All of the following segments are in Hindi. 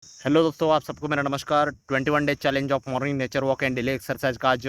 हेलो दोस्तों, आप सबको मेरा नमस्कार। 21 day challenge of morning nature walk and daily exercise का आज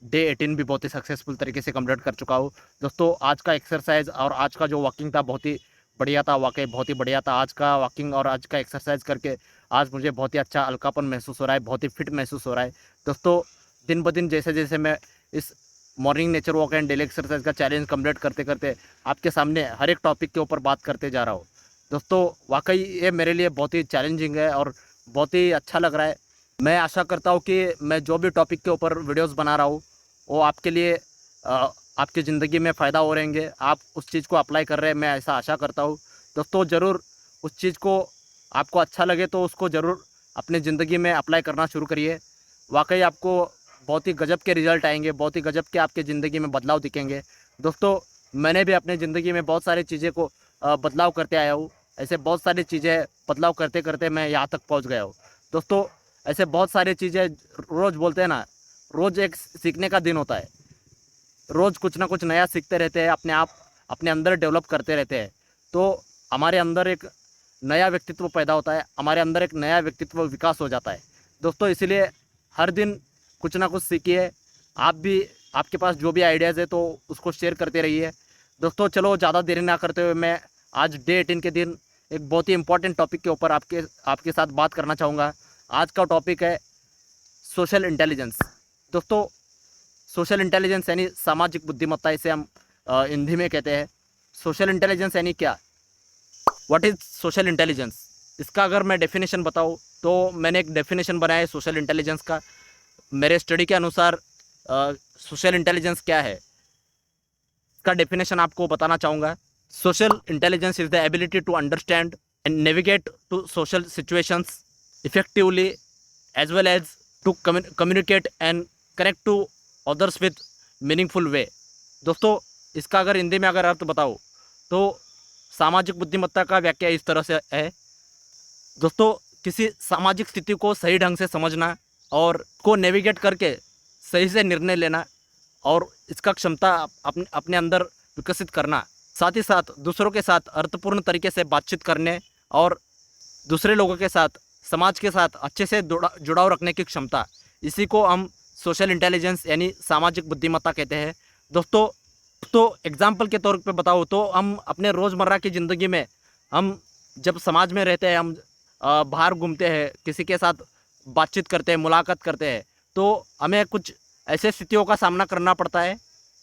डे 18 भी बहुत ही सक्सेसफुल तरीके से कंप्लीट कर चुका हूँ। दोस्तों, आज का एक्सरसाइज और आज का जो वॉकिंग था बहुत ही बढ़िया था, वाकई बहुत ही बढ़िया था। आज का वॉकिंग और आज का एक्सरसाइज करके आज मुझे बहुत ही अच्छा हल्कापन महसूस हो रहा है, बहुत ही फिट महसूस हो रहा है। दोस्तों, दिन ब दिन जैसे जैसे मैं इस morning nature walk and daily exercise का चैलेंज कंप्लीट करते करते आपके सामने हर एक टॉपिक के ऊपर बात करते जा रहा हूँ। दोस्तों, वाकई ये मेरे लिए बहुत ही चैलेंजिंग है और बहुत ही अच्छा लग रहा है। मैं आशा करता हूँ कि मैं जो भी टॉपिक के ऊपर वीडियोस बना रहा हूँ वो आपके लिए आपकी ज़िंदगी में फ़ायदा हो रहेंगे। आप उस चीज़ को अप्लाई कर रहे हैं, मैं ऐसा आशा करता हूँ। दोस्तों, ज़रूर उस चीज़ को आपको अच्छा लगे तो उसको ज़रूर अपनी ज़िंदगी में अप्लाई करना शुरू करिए। वाकई आपको बहुत ही गजब के रिज़ल्ट आएंगे, बहुत ही गजब के आपकी ज़िंदगी में बदलाव दिखेंगे। दोस्तों, मैंने भी अपनी ज़िंदगी में बहुत सारी चीज़ें को बदलाव करते आया हूँ। ऐसे बहुत सारी चीज़ें बदलाव करते करते मैं यहाँ तक पहुँच गया हूँ। दोस्तों, ऐसे बहुत सारी चीज़ें रोज़ बोलते हैं ना, रोज़ एक सीखने का दिन होता है। रोज़ कुछ ना कुछ नया सीखते रहते हैं, अपने आप अपने अंदर डेवलप करते रहते हैं। तो हमारे अंदर एक नया व्यक्तित्व पैदा होता है, हमारे अंदर एक नया व्यक्तित्व विकास हो जाता है। दोस्तों, इसीलिए हर दिन कुछ ना कुछ सीखिए। आप भी, आपके पास जो भी आइडियाज़ है तो उसको शेयर करते रहिए। दोस्तों, चलो ज़्यादा देरी ना करते हुए मैं आज डे 18 के दिन एक बहुत ही इंपॉर्टेंट टॉपिक के ऊपर आपके आपके साथ बात करना चाहूँगा। आज का टॉपिक है सोशल इंटेलिजेंस। दोस्तों, सोशल इंटेलिजेंस यानी सामाजिक बुद्धिमत्ता, इसे हम हिंदी में कहते हैं। सोशल इंटेलिजेंस यानी क्या? What is social intelligence? इसका अगर मैं डेफिनेशन बताऊँ तो मैंने एक डेफिनेशन बनाया है सोशल इंटेलिजेंस का। मेरे स्टडी के अनुसार सोशल इंटेलिजेंस क्या है, इसका डेफिनेशन आपको बताना चाहूँगा। Social intelligence is the ability to understand and navigate to social situations effectively as well as to communicate and connect to others with meaningful way. दोस्तों, इसका अगर हिंदी में अगर अर्थ बताओ तो सामाजिक बुद्धिमत्ता का व्याख्या इस तरह से है। दोस्तों, किसी सामाजिक स्थिति को सही ढंग से समझना और को नेविगेट करके सही से निर्णय लेना और इसका क्षमता अपने अपने अंदर विकसित करना। साथ ही साथ दूसरों के साथ अर्थपूर्ण तरीके से बातचीत करने और दूसरे लोगों के साथ, समाज के साथ अच्छे से जुड़ाव रखने की क्षमता, इसी को हम सोशल इंटेलिजेंस यानी सामाजिक बुद्धिमत्ता कहते हैं। दोस्तों, एग्जाम्पल के तौर पे बताओ तो हम अपने रोज़मर्रा की ज़िंदगी में, हम जब समाज में रहते हैं, हम बाहर घूमते हैं, किसी के साथ बातचीत करते हैं, मुलाकात करते हैं, तो हमें कुछ ऐसे स्थितियों का सामना करना पड़ता है।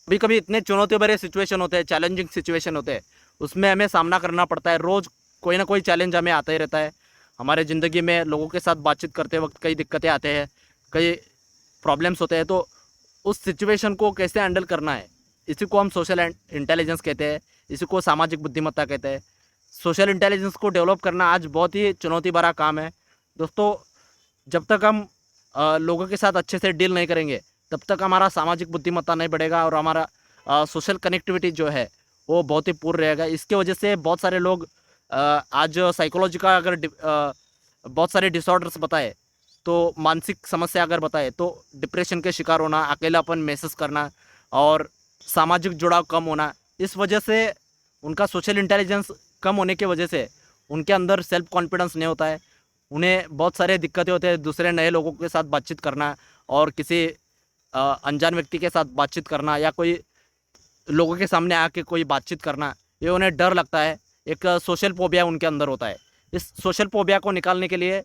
कभी कभी इतने चुनौती भरे सिचुएशन होते हैं, चैलेंजिंग सिचुएशन होते हैं, उसमें हमें सामना करना पड़ता है। रोज़ कोई ना कोई चैलेंज हमें आता ही रहता है। हमारे ज़िंदगी में लोगों के साथ बातचीत करते वक्त कई दिक्कतें आते हैं, कई प्रॉब्लम्स होते हैं। तो उस सिचुएशन को कैसे हैंडल करना है, इसी को हम सोशल इंटेलिजेंस कहते हैं, इसी को सामाजिक बुद्धिमत्ता कहते हैं। सोशल इंटेलिजेंस को डेवलप करना आज बहुत ही चुनौती भरा काम है। दोस्तों, जब तक हम लोगों के साथ अच्छे से डील नहीं करेंगे तब तक हमारा सामाजिक बुद्धिमत्ता नहीं बढ़ेगा और हमारा सोशल कनेक्टिविटी जो है वो बहुत ही पूर्ण रहेगा। इसके वजह से बहुत सारे लोग आज साइकोलॉजी का अगर बहुत सारे डिसऑर्डर्स बताए तो, मानसिक समस्या अगर बताए तो डिप्रेशन के शिकार होना, अकेलापन महसूस करना और सामाजिक जुड़ाव कम होना, इस वजह से उनका सोशल इंटेलिजेंस कम होने की वजह से उनके अंदर सेल्फ कॉन्फिडेंस नहीं होता है। उन्हें बहुत सारे दिक्कतें होते हैं दूसरे नए लोगों के साथ बातचीत करना और किसी अनजान व्यक्ति के साथ बातचीत करना या कोई लोगों के सामने आके कोई बातचीत करना, ये उन्हें डर लगता है। एक सोशल फोबिया उनके अंदर होता है। इस सोशल फोबिया को निकालने के लिए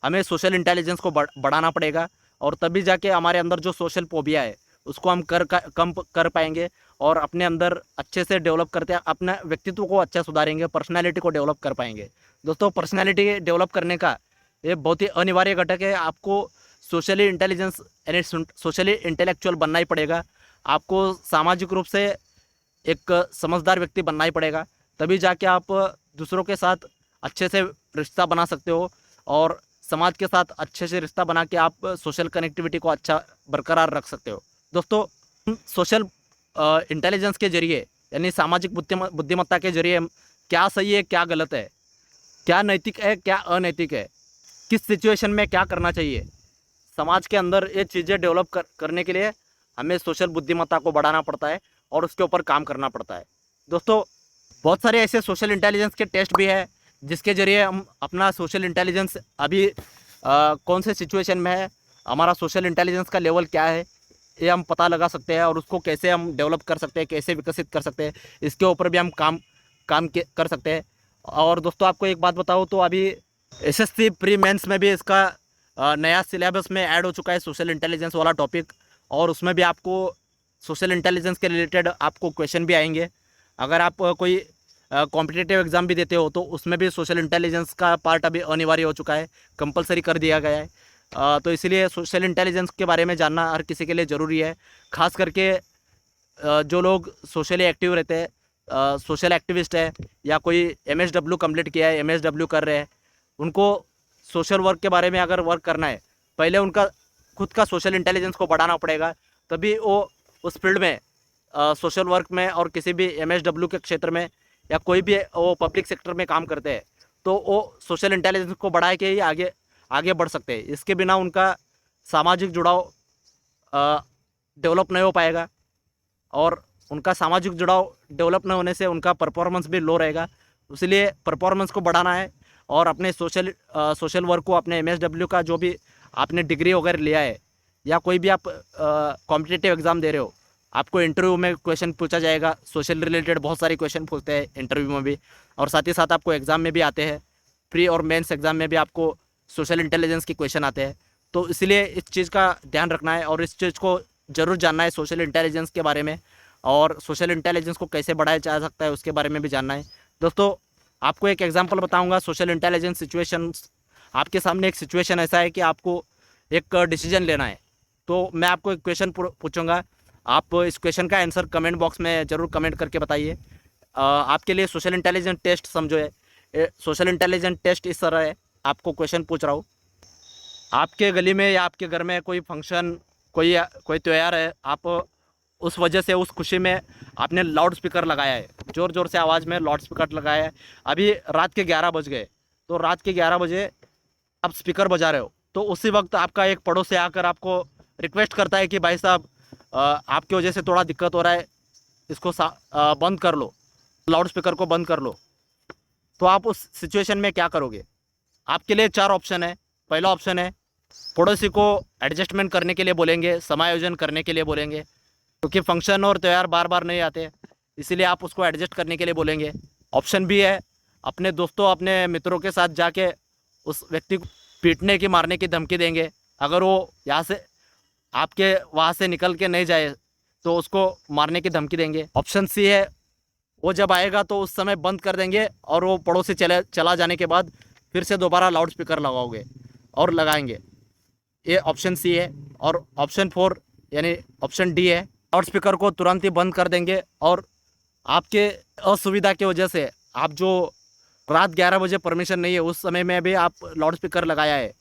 हमें सोशल इंटेलिजेंस को बढ़ाना पड़ेगा और तभी जाके हमारे अंदर जो सोशल फोबिया है उसको हम कम कर पाएंगे और अपने अंदर अच्छे से डेवलप करते अपने व्यक्तित्व को अच्छा सुधारेंगे, पर्सनैलिटी को डेवलप कर पाएंगे। दोस्तों, पर्सनैलिटी डेवलप करने का ये बहुत ही अनिवार्य घटक है। आपको सोशली इंटेलिजेंस यानी सोशली इंटेलेक्चुअल बनना ही पड़ेगा। आपको सामाजिक रूप से एक समझदार व्यक्ति बनना ही पड़ेगा, तभी जाके आप दूसरों के साथ अच्छे से रिश्ता बना सकते हो और समाज के साथ अच्छे से रिश्ता बना के आप सोशल कनेक्टिविटी को अच्छा बरकरार रख सकते हो। दोस्तों, सोशल इंटेलिजेंस के जरिए यानी सामाजिक बुद्धिमत्ता के जरिए क्या सही है, क्या गलत है, क्या नैतिक है, क्या अनैतिक है, किस सिचुएशन में क्या करना चाहिए, समाज के अंदर ये चीज़ें डेवलप करने के लिए हमें सोशल बुद्धिमत्ता को बढ़ाना पड़ता है और उसके ऊपर काम करना पड़ता है। दोस्तों, बहुत सारे ऐसे सोशल इंटेलिजेंस के टेस्ट भी है जिसके ज़रिए हम अपना सोशल इंटेलिजेंस अभी कौन से सिचुएशन में है, हमारा सोशल इंटेलिजेंस का लेवल क्या है, ये हम पता लगा सकते हैं और उसको कैसे हम डेवलप कर सकते हैं, कैसे विकसित कर सकते हैं, इसके ऊपर भी हम कर सकते हैं। और दोस्तों आपको एक बात बताऊँ तो अभी एसएससी प्री मेंस में भी इसका नया सिलेबस में ऐड हो चुका है सोशल इंटेलिजेंस वाला टॉपिक, और उसमें भी आपको सोशल इंटेलिजेंस के रिलेटेड आपको क्वेश्चन भी आएंगे। अगर आप कोई कॉम्पिटिटिव एग्ज़ाम भी देते हो तो उसमें भी सोशल इंटेलिजेंस का पार्ट अभी अनिवार्य हो चुका है, कंपलसरी कर दिया गया है। तो इसलिए सोशल इंटेलिजेंस के बारे में जानना हर किसी के लिए ज़रूरी है, ख़ास करके जो लोग सोशली एक्टिव रहते हैं, सोशल एक्टिविस्ट है या कोई एमएसडब्ल्यू कंप्लीट किया है, एमएसडब्ल्यू कर रहे हैं, उनको सोशल वर्क के बारे में अगर वर्क करना है, पहले उनका खुद का सोशल इंटेलिजेंस को बढ़ाना पड़ेगा, तभी वो उस फील्ड में सोशल वर्क में और किसी भी एमएसडब्ल्यू के क्षेत्र में या कोई भी वो पब्लिक सेक्टर में काम करते हैं तो वो सोशल इंटेलिजेंस को बढ़ा के ही आगे आगे बढ़ सकते हैं। इसके बिना उनका सामाजिक जुड़ाव डेवलप नहीं हो पाएगा, और उनका सामाजिक जुड़ाव डेवलप न होने से उनका परफॉर्मेंस भी लो रहेगा। इसलिए परफॉर्मेंस को बढ़ाना है और अपने सोशल वर्क को, अपने एमएसडब्ल्यू का जो भी आपने डिग्री वगैरह लिया है या कोई भी आप कॉम्पिटिटिव एग्ज़ाम दे रहे हो, आपको इंटरव्यू में क्वेश्चन पूछा जाएगा, सोशल रिलेटेड बहुत सारे क्वेश्चन पूछते हैं इंटरव्यू में भी, और साथ ही साथ आपको एग्ज़ाम में भी आते हैं, प्री और मेंस एग्ज़ाम में भी आपको सोशल इंटेलिजेंस के क्वेश्चन आते हैं। तो इसलिए इस चीज़ का ध्यान रखना है और इस चीज़ को ज़रूर जानना है सोशल इंटेलिजेंस के बारे में, और सोशल इंटेलिजेंस को कैसे बढ़ाया जा सकता है उसके बारे में भी जानना है। दोस्तों आपको एक एग्जांपल बताऊंगा सोशल इंटेलिजेंस सिचुएशंस। आपके सामने एक सिचुएशन ऐसा है कि आपको एक डिसीजन लेना है, तो मैं आपको एक क्वेश्चन पूछूंगा, आप इस क्वेश्चन का आंसर कमेंट बॉक्स में ज़रूर कमेंट करके बताइए। आपके लिए सोशल इंटेलिजेंस टेस्ट समझो है, सोशल इंटेलिजेंस टेस्ट इस तरह है, आपको क्वेश्चन पूछ रहा हूँ, आपके गली में या आपके घर में कोई फंक्शन, कोई त्यौहार है, आप उस वजह से उस खुशी में आपने लाउड स्पीकर लगाया है, ज़ोर ज़ोर से आवाज़ में लाउड स्पीकर लगाया है। अभी रात के 11 बज गए, तो रात के 11 बजे आप स्पीकर बजा रहे हो, तो उसी वक्त आपका एक पड़ोसी आकर आपको रिक्वेस्ट करता है कि भाई साहब आपकी वजह से थोड़ा दिक्कत हो रहा है, इसको बंद कर लो, लाउड स्पीकर को बंद कर लो। तो आप उस सिचुएशन में क्या करोगे? आपके लिए 4 ऑप्शन है। पहला ऑप्शन है पड़ोसी को एडजस्टमेंट करने के लिए बोलेंगे, समायोजन करने के लिए बोलेंगे, क्योंकि फंक्शन और त्यौहार बार बार नहीं आते, इसीलिए आप उसको एडजस्ट करने के लिए बोलेंगे। ऑप्शन बी है अपने दोस्तों, अपने मित्रों के साथ जाके उस व्यक्ति को पीटने की, मारने की धमकी देंगे। अगर वो यहाँ से आपके वहाँ से निकल के नहीं जाए तो उसको मारने की धमकी देंगे। ऑप्शन सी है वो जब आएगा तो उस समय बंद कर देंगे और वो पड़ोसी चला जाने के बाद फिर से दोबारा लाउड स्पीकर लगाओगे और लगाएंगे। ये ऑप्शन सी है। और ऑप्शन 4 यानी ऑप्शन डी है, लाउड स्पीकर को तुरंत ही बंद कर देंगे और आपके असुविधा की वजह से, आप जो रात 11 बजे परमिशन नहीं है उस समय में भी आप लाउड स्पीकर लगाया है,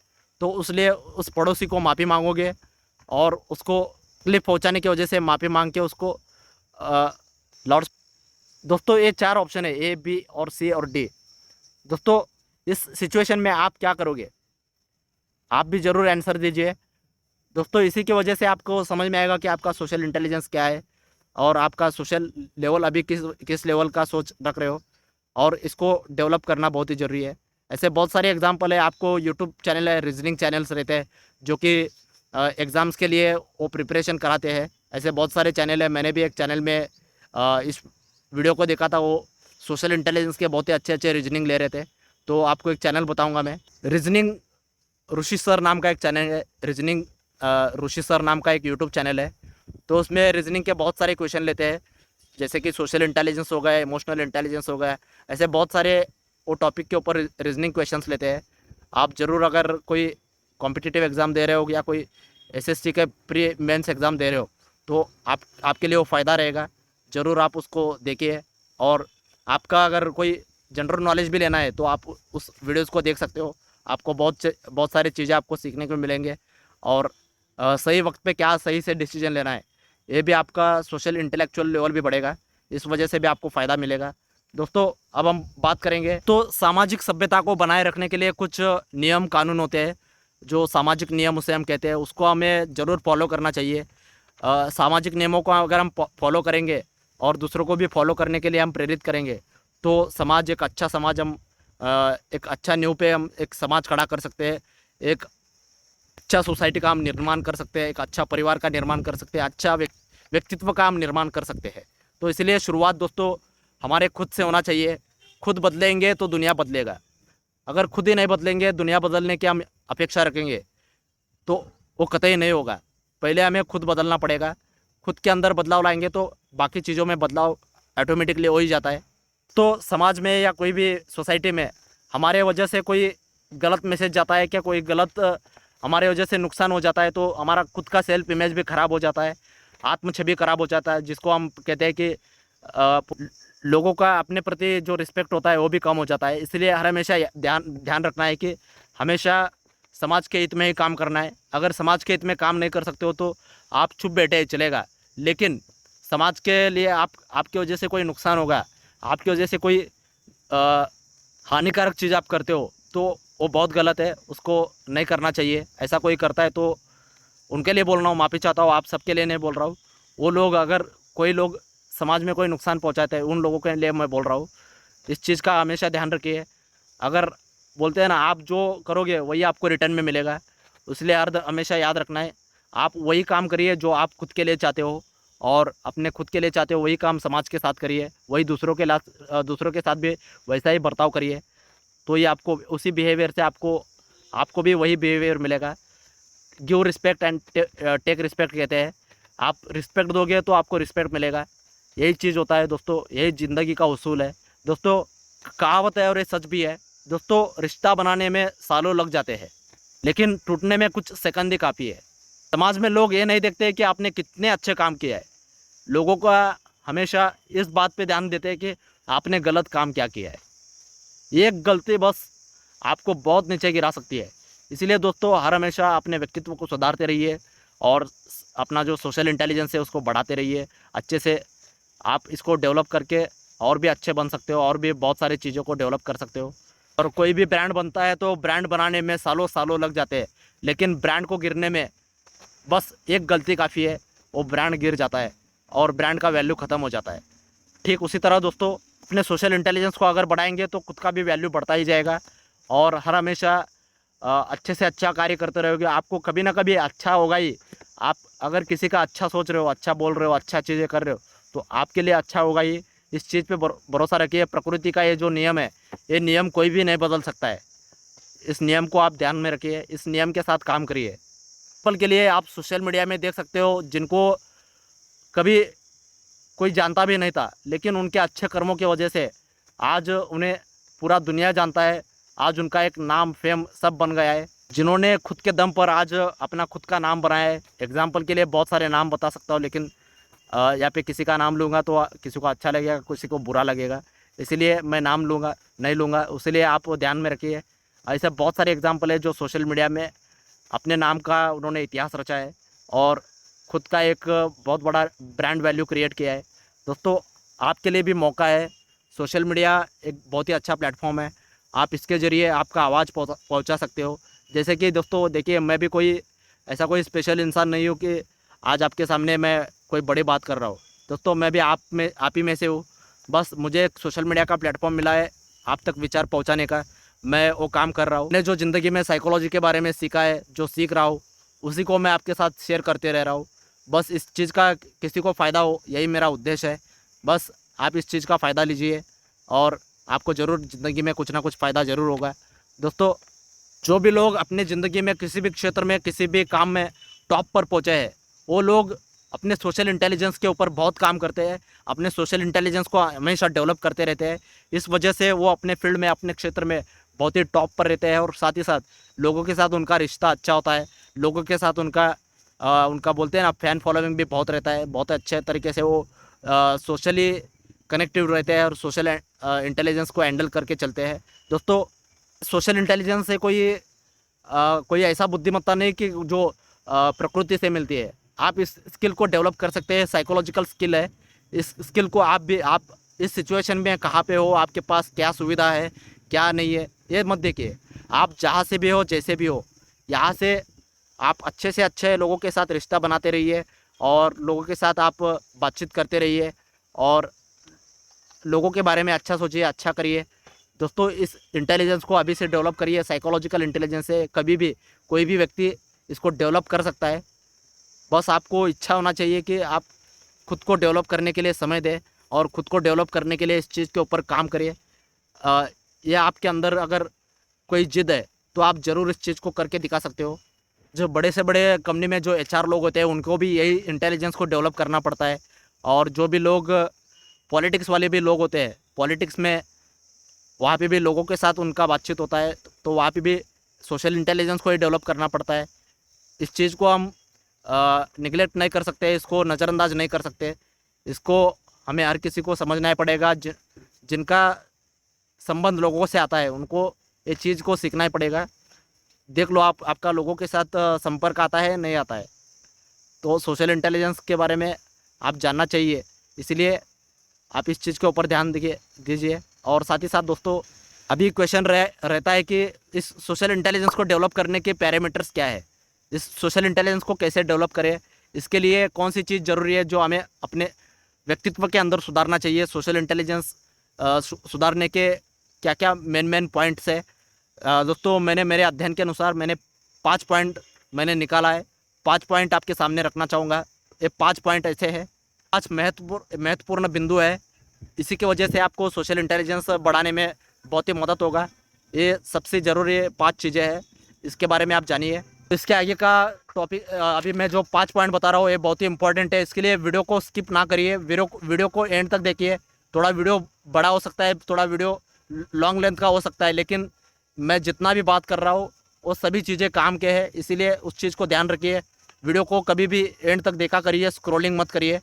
तो उसलिए उस पड़ोसी को माफ़ी मांगोगे और उसको तकलीफ पहुंचाने की वजह से माफ़ी मांग के उसको लाउड। दोस्तों ये 4 ऑप्शन है, ए, बी और सी और डी। दोस्तों इस सिचुएशन में आप क्या करोगे? आप भी ज़रूर आंसर दीजिए। दोस्तों इसी की वजह से आपको समझ में आएगा कि आपका सोशल इंटेलिजेंस क्या है और आपका सोशल लेवल अभी किस लेवल का सोच रख रहे हो, और इसको डेवलप करना बहुत ही ज़रूरी है। ऐसे बहुत सारे एग्जाम्पल है, आपको यूट्यूब चैनल है, रीजनिंग चैनल्स रहते हैं जो कि एग्ज़ाम्स के लिए वो प्रिपरेशन कराते हैं। ऐसे बहुत सारे चैनल है, मैंने भी एक चैनल में इस वीडियो को देखा था, वो सोशल इंटेलिजेंस के बहुत ही अच्छे अच्छे रीजनिंग ले रहे थे। तो आपको एक चैनल बताऊँगा मैं, रीजनिंग ऋषि सर नाम का एक चैनल है, रीजनिंग ऋषि सर नाम का एक यूट्यूब चैनल है। तो उसमें रीजनिंग के बहुत सारे क्वेश्चन लेते हैं, जैसे कि सोशल इंटेलिजेंस हो गया, इमोशनल इंटेलिजेंस हो गया, ऐसे बहुत सारे वो टॉपिक के ऊपर रीजनिंग क्वेश्चंस लेते हैं। आप ज़रूर अगर कोई कॉम्पिटिटिव एग्ज़ाम दे रहे हो या कोई एसएससी के प्री मेंस एग्ज़ाम दे रहे हो तो आपके लिए वो फ़ायदा रहेगा, ज़रूर आप उसको देखिए। और आपका अगर कोई जनरल नॉलेज भी लेना है तो आप उस वीडियोज़ को देख सकते हो, आपको बहुत सारी चीज़ें आपको सीखने को मिलेंगे। और सही वक्त पे क्या सही से डिसीजन लेना है, ये भी आपका सोशल इंटेलेक्चुअल लेवल भी बढ़ेगा, इस वजह से भी आपको फ़ायदा मिलेगा। दोस्तों अब हम बात करेंगे तो सामाजिक सभ्यता को बनाए रखने के लिए कुछ नियम कानून होते हैं, जो सामाजिक नियम उसे हम कहते हैं, उसको हमें ज़रूर फॉलो करना चाहिए। सामाजिक नियमों को अगर हम फॉलो करेंगे और दूसरों को भी फॉलो करने के लिए हम प्रेरित करेंगे तो समाज एक अच्छा समाज हम एक अच्छा नींव पे हम एक समाज खड़ा कर सकते हैं, एक अच्छा सोसाइटी का हम निर्माण कर सकते हैं, एक अच्छा परिवार का निर्माण कर सकते हैं, अच्छा व्यक्तित्व का हम निर्माण कर सकते हैं। तो इसलिए शुरुआत दोस्तों हमारे खुद से होना चाहिए। खुद बदलेंगे तो दुनिया बदलेगा। अगर खुद ही नहीं बदलेंगे, दुनिया बदलने की हम अपेक्षा रखेंगे तो वो कतई नहीं होगा। पहले हमें खुद बदलना पड़ेगा। खुद के अंदर बदलाव लाएंगे तो बाकी चीज़ों में बदलाव ऑटोमेटिकली हो ही जाता है। तो समाज में या कोई भी सोसाइटी में हमारे वजह से कोई गलत मैसेज जाता है, क्या कोई गलत हमारे वजह से नुकसान हो जाता है, तो हमारा खुद का सेल्फ इमेज भी ख़राब हो जाता है, आत्म छवि खराब हो जाता है, जिसको हम कहते हैं कि लोगों का अपने प्रति जो रिस्पेक्ट होता है वो भी कम हो जाता है। इसलिए हर हमेशा ध्यान ध्यान रखना है कि हमेशा समाज के हित में ही काम करना है। अगर समाज के हित में काम नहीं कर सकते हो तो आप चुप बैठे चलेगा, लेकिन समाज के लिए आपकी वजह से कोई नुकसान होगा, आपकी वजह से कोई हानिकारक चीज़ आप करते हो तो वो बहुत गलत है, उसको नहीं करना चाहिए। ऐसा कोई करता है तो उनके लिए बोल रहा हूँ, माफ़ी चाहता हूँ, आप सबके लिए नहीं बोल रहा हूँ। वो लोग अगर कोई लोग समाज में कोई नुकसान पहुँचाते हैं उन लोगों के लिए मैं बोल रहा हूँ। इस चीज़ का हमेशा ध्यान रखिए। अगर बोलते हैं ना, आप जो करोगे वही आपको रिटर्न में मिलेगा, इसलिए हर हमेशा याद रखना है आप वही काम करिए जो आप खुद के लिए चाहते हो, और अपने खुद के लिए चाहते हो वही काम समाज के साथ करिए, वही दूसरों के साथ भी वैसा ही बर्ताव करिए। तो ये आपको उसी बिहेवियर से आपको भी वही बिहेवियर मिलेगा। Give respect and take respect कहते हैं। आप रिस्पेक्ट दोगे तो आपको रिस्पेक्ट मिलेगा। यही चीज़ होता है दोस्तों, यही ज़िंदगी का उसूल है दोस्तों। कहावत है और ये सच भी है दोस्तों, रिश्ता बनाने में सालों लग जाते हैं लेकिन टूटने में कुछ सेकंड ही काफ़ी है। समाज में लोग ये नहीं देखते कि आपने कितने अच्छे काम किया है, लोगों का हमेशा इस बात पे ध्यान देते हैं कि आपने गलत काम क्या किया है। एक गलती बस आपको बहुत नीचे गिरा सकती है। इसीलिए दोस्तों हर हमेशा अपने व्यक्तित्व को सुधारते रहिए और अपना जो सोशल इंटेलिजेंस है उसको बढ़ाते रहिए। अच्छे से आप इसको डेवलप करके और भी अच्छे बन सकते हो, और भी बहुत सारी चीज़ों को डेवलप कर सकते हो। और कोई भी ब्रांड बनता है तो ब्रांड बनाने में सालों सालों लग जाते हैं, लेकिन ब्रांड को गिरने में बस एक गलती काफ़ी है, वो ब्रांड गिर जाता है और ब्रांड का वैल्यू ख़त्म हो जाता है। ठीक उसी तरह दोस्तों अपने सोशल इंटेलिजेंस को अगर बढ़ाएंगे तो खुद का भी वैल्यू बढ़ता ही जाएगा, और हर हमेशा अच्छे से अच्छा कार्य करते रहोगे, आपको कभी ना कभी अच्छा होगा ही। आप अगर किसी का अच्छा सोच रहे हो, अच्छा बोल रहे हो, अच्छा चीज़ें कर रहे हो तो आपके लिए अच्छा होगा ही। इस चीज़ पे भरोसा रखिए। प्रकृति का ये जो नियम है, ये नियम कोई भी नहीं बदल सकता है। इस नियम को आप ध्यान में रखिए, इस नियम के साथ काम करिए। पल के लिए आप सोशल मीडिया में देख सकते हो जिनको कभी कोई जानता भी नहीं था, लेकिन उनके अच्छे कर्मों की वजह से आज उन्हें पूरा दुनिया जानता है। आज उनका एक नाम फेम सब बन गया है, जिन्होंने खुद के दम पर आज अपना खुद का नाम बनाया है। एग्जाम्पल के लिए बहुत सारे नाम बता सकता हूँ, लेकिन यहाँ पे किसी का नाम लूँगा तो किसी को अच्छा लगेगा, किसी को बुरा लगेगा, इसीलिए मैं नाम लूँगा नहीं लूँगा। इसलिए आप ध्यान में रखिए। ऐसे बहुत सारे एग्जाम्पल है जो सोशल मीडिया में अपने नाम का उन्होंने इतिहास रचा है और खुद का एक बहुत बड़ा ब्रांड वैल्यू क्रिएट किया है। दोस्तों आपके लिए भी मौका है। सोशल मीडिया एक बहुत ही अच्छा प्लेटफॉर्म है, आप इसके ज़रिए आपका आवाज़ पहुंचा सकते हो। जैसे कि दोस्तों देखिए, मैं भी कोई ऐसा कोई स्पेशल इंसान नहीं हूँ कि आज आपके सामने मैं कोई बड़ी बात कर रहा हूँ। दोस्तों मैं भी आप ही में से हूँ। बस मुझे एक सोशल मीडिया का प्लेटफॉर्म मिला है आप तक विचार पहुँचाने का, मैं वो काम कर रहा हूँ। मैंने जो ज़िंदगी में साइकोलॉजी के बारे में सीखा है, जो सीख रहा हूँ, उसी को मैं आपके साथ शेयर करते रह रहा हूँ। बस इस चीज़ का किसी को फ़ायदा हो, यही मेरा उद्देश्य है। बस आप इस चीज़ का फ़ायदा लीजिए और आपको ज़रूर ज़िंदगी में कुछ ना कुछ फ़ायदा ज़रूर होगा। दोस्तों जो भी लोग अपनी ज़िंदगी में किसी भी क्षेत्र में, किसी भी काम में टॉप पर पहुँचे हैं, वो लोग अपने सोशल इंटेलिजेंस के ऊपर बहुत काम करते हैं, अपने सोशल इंटेलिजेंस को हमेशा डेवलप करते रहते हैं। इस वजह से वो अपने फील्ड में, अपने क्षेत्र में बहुत ही टॉप पर रहते हैं, और साथ ही साथ लोगों के साथ उनका रिश्ता अच्छा होता है। लोगों के साथ उनका बोलते हैं ना, फ़ैन फॉलोइंग भी बहुत रहता है। बहुत अच्छे तरीके से वो सोशली कनेक्टिव रहते हैं और सोशल इंटेलिजेंस को हैंडल करके चलते हैं। दोस्तों सोशल इंटेलिजेंस से कोई ऐसा बुद्धिमत्ता नहीं कि जो प्रकृति से मिलती है। आप इस स्किल को डेवलप कर सकते हैं, साइकोलॉजिकल स्किल है। इस स्किल को आप इस सिचुएशन में कहाँ पे हो, आपके पास क्या सुविधा है, क्या नहीं है, ये मत देखिए। आप जहाँ से भी हो, जैसे भी हो, यहाँ से आप अच्छे से अच्छे लोगों के साथ रिश्ता बनाते रहिए और लोगों के साथ आप बातचीत करते रहिए और लोगों के बारे में अच्छा सोचिए, अच्छा करिए। दोस्तों इस इंटेलिजेंस को अभी से डेवलप करिए। साइकोलॉजिकल इंटेलिजेंस है, कभी भी कोई भी व्यक्ति इसको डेवलप कर सकता है। बस आपको इच्छा होना चाहिए कि आप खुद को डेवलप करने के लिए समय दें और खुद को डेवलप करने के लिए इस चीज़ के ऊपर काम करिए। या आपके अंदर अगर कोई जिद है तो आप ज़रूर इस चीज़ को करके दिखा सकते हो। जो बड़े से बड़े कंपनी में जो एचआर लोग होते हैं उनको भी यही इंटेलिजेंस को डेवलप करना पड़ता है। और जो भी लोग पॉलिटिक्स वाले भी लोग होते हैं, पॉलिटिक्स में वहाँ पे भी लोगों के साथ उनका बातचीत होता है, तो वहाँ पे भी सोशल इंटेलिजेंस को ही डेवलप करना पड़ता है। इस चीज़ को हम निगलेक्ट नहीं कर सकते, इसको नज़रअंदाज नहीं कर सकते। इसको हमें हर किसी को समझना ही पड़ेगा। जिनका संबंध लोगों से आता है उनको ये चीज़ को सीखना ही पड़ेगा। देख लो आपका लोगों के साथ संपर्क आता है नहीं आता है, तो सोशल इंटेलिजेंस के बारे में आप जानना चाहिए। इसलिए आप इस चीज़ के ऊपर ध्यान दीजिए। और साथ ही साथ दोस्तों अभी क्वेश्चन रहता है कि इस सोशल इंटेलिजेंस को डेवलप करने के पैरामीटर्स क्या है, इस सोशल इंटेलिजेंस को कैसे डेवलप करें, इसके लिए कौन सी चीज़ ज़रूरी है जो हमें अपने व्यक्तित्व के अंदर सुधारना चाहिए। सोशल इंटेलिजेंस सुधारने के क्या क्या मेन पॉइंट्स है। दोस्तों मैंने मेरे अध्ययन के अनुसार मैंने 5 पॉइंट मैंने निकाला है। 5 पॉइंट आपके सामने रखना चाहूँगा। ये 5 पॉइंट ऐसे हैं, 5 महत्वपूर्ण बिंदु है। इसी की वजह से आपको सोशल इंटेलिजेंस बढ़ाने में बहुत ही मदद होगा। ये सबसे ज़रूरी 5 चीज़ें हैं, इसके बारे में आप जानिए। इसके आगे का टॉपिक अभी मैं जो 5 पॉइंट बता रहा हूँ ये बहुत ही इंपॉर्टेंट है। इसके लिए वीडियो को स्किप ना करिए, वीडियो को एंड तक देखिए। थोड़ा वीडियो बड़ा हो सकता है, थोड़ा वीडियो लॉन्ग लेंथ का हो सकता है, लेकिन मैं जितना भी बात कर रहा हूँ वो सभी चीज़ें काम के हैं, इसीलिए उस चीज़ को ध्यान रखिए। वीडियो को कभी भी एंड तक देखा करिए, स्क्रॉलिंग मत करिए,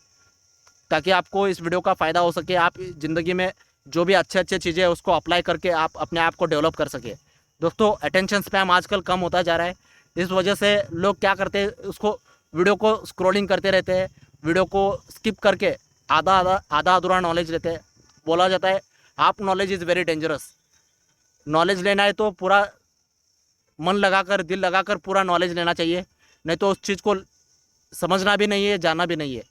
ताकि आपको इस वीडियो का फ़ायदा हो सके। आप ज़िंदगी में जो भी अच्छे चीज़ें हैं उसको अप्लाई करके आप अपने आप को डेवलप कर सके। दोस्तों अटेंशन स्पैम आजकल कम होता जा रहा है, इस वजह से लोग क्या करते हैं, उसको वीडियो को स्क्रॉलिंग करते रहते हैं, वीडियो को स्किप करके आधा अधूरा नॉलेज लेते हैं। बोला जाता है half knowledge is very dangerous. Knowledge लेना है तो पूरा मन लगाकर, दिल लगाकर पूरा नॉलेज लेना चाहिए, नहीं तो उस चीज़ को समझना भी नहीं है, जानना भी नहीं है।